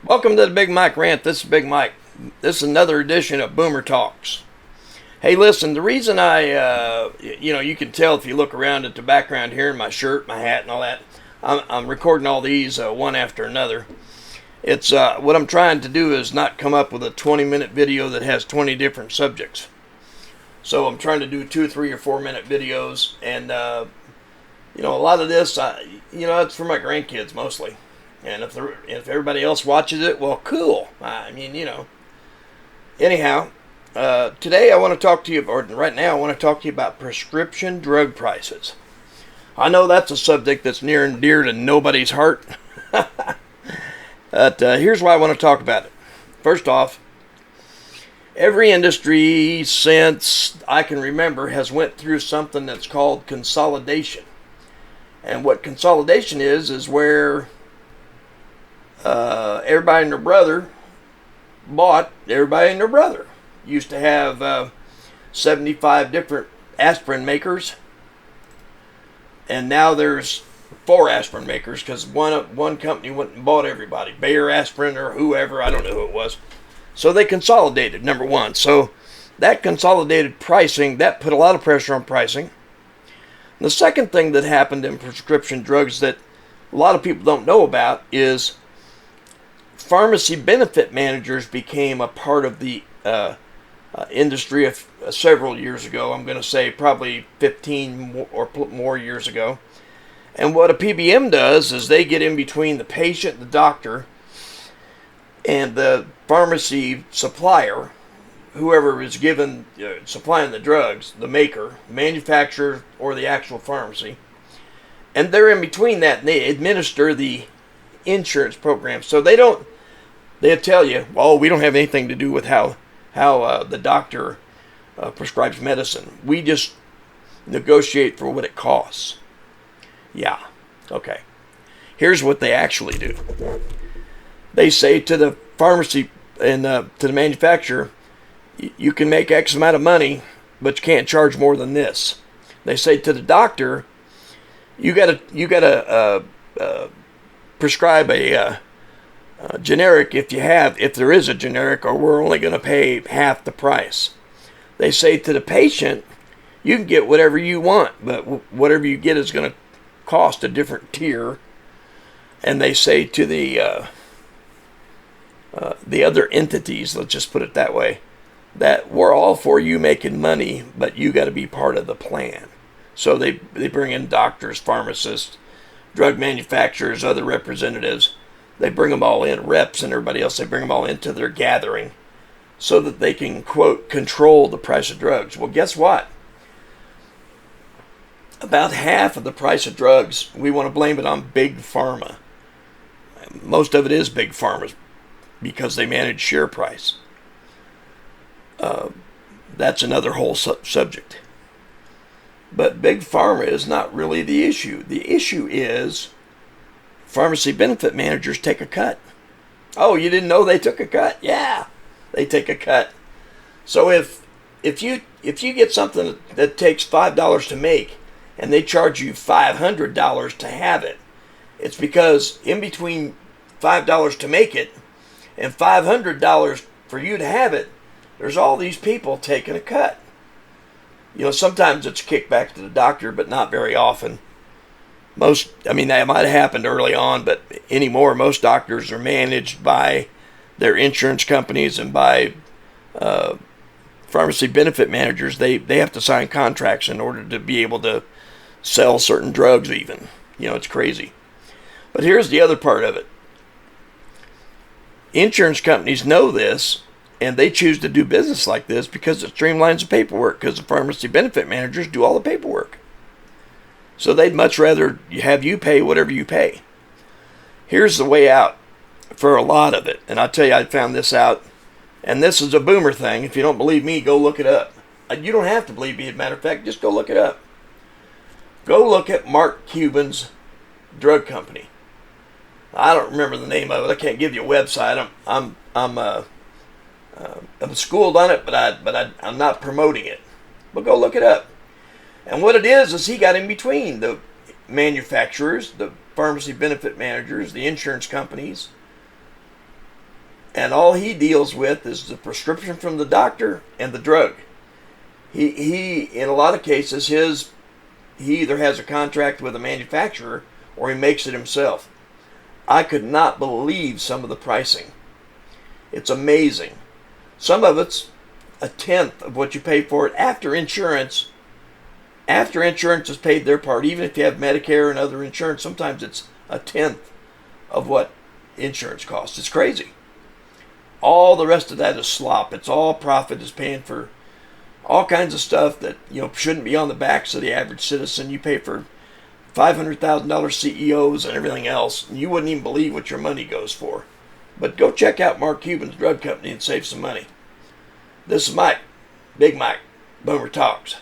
Welcome to the Big Mike Rant. This is Big Mike. This is another edition of Boomer Talks. Hey, listen, the reason you can tell if you look around at the background here in my shirt, my hat, and all that. I'm recording all these one after another. It's what I'm trying to do is not come up with a 20-minute video that has 20 different subjects. So I'm trying to do 2, 3, or 4-minute videos, and a lot of this, it's for my grandkids mostly. And if everybody else watches it, well, cool. Anyhow, today I want to talk to you, or right now I want to talk to you about prescription drug prices. I know that's a subject that's near and dear to nobody's heart. But here's why I want to talk about it. First off, every industry since I can remember has went through something that's called consolidation. And what consolidation is where everybody and their brother bought everybody and their brother. Used to have 75 different aspirin makers, and now there's 4 aspirin makers because one company went and bought everybody. Bayer Aspirin or whoever, I don't know who it was. So they consolidated, number one. So that consolidated pricing, that put a lot of pressure on pricing. The second thing that happened in prescription drugs that a lot of people don't know about is pharmacy benefit managers became a part of the industry several years ago. I'm going to say probably 15 or more years ago. And what a PBM does is they get in between the patient, the doctor, and the pharmacy supplier, whoever is supplying the drugs, the maker, manufacturer, or the actual pharmacy. And they're in between that, and they administer the insurance program. So they'll tell you, well, we don't have anything to do with how the doctor prescribes medicine. We just negotiate for what it costs. Yeah, okay. Here's what they actually do. They say to the pharmacy and to the manufacturer, you can make X amount of money, but you can't charge more than this. They say to the doctor, you gotta prescribe a generic if there is a generic, or we're only going to pay half the price. They say to the patient, you can get whatever you want, but whatever you get is going to cost a different tier. And they say to the other entities, let's just put it that way, that we're all for you making money, but you got to be part of the plan. So they bring in doctors, pharmacists, drug manufacturers, other representatives. They bring them all in, reps and everybody else. They bring them all into their gathering so that they can, quote, control the price of drugs. Well, guess what? About half of the price of drugs, we want to blame it on big pharma. Most of it is big pharma because they manage share price. That's another whole subject. But big pharma is not really the issue. The issue is pharmacy benefit managers take a cut. Oh, you didn't know they took a cut? Yeah, they take a cut. So if you get something that takes $5 to make and they charge you $500 to have it, it's because in between $5 to make it and $500 for you to have it, there's all these people taking a cut. Sometimes it's kickback to the doctor, but not very often. That might have happened early on, but anymore, most doctors are managed by their insurance companies and by pharmacy benefit managers. They have to sign contracts in order to be able to sell certain drugs even. It's crazy. But here's the other part of it. Insurance companies know this, and they choose to do business like this because it streamlines the paperwork, because the pharmacy benefit managers do all the paperwork. So they'd much rather have you pay whatever you pay. Here's the way out for a lot of it. And I'll tell you, I found this out. And this is a boomer thing. If you don't believe me, go look it up. You don't have to believe me, as a matter of fact. Just go look it up. Go look at Mark Cuban's drug company. I don't remember the name of it. I can't give you a website. I'm schooled on it, but I'm not promoting it. But go look it up. And what it is he got in between the manufacturers, the pharmacy benefit managers, the insurance companies, And all he deals with is the prescription from the doctor and the drug. He in a lot of cases, he either has a contract with a manufacturer or he makes it himself. I could not believe some of the pricing. It's amazing. Some of it's a tenth of what you pay for it after insurance. After insurance has paid their part, even if you have Medicare and other insurance, sometimes it's a tenth of what insurance costs. It's crazy. All the rest of that is slop. It's all profit is paying for all kinds of stuff that shouldn't be on the backs of the average citizen. You pay for $500,000 CEOs and everything else, and you wouldn't even believe what your money goes for. But go check out Mark Cuban's drug company and save some money. This is Mike, Big Mike, Boomer Talks.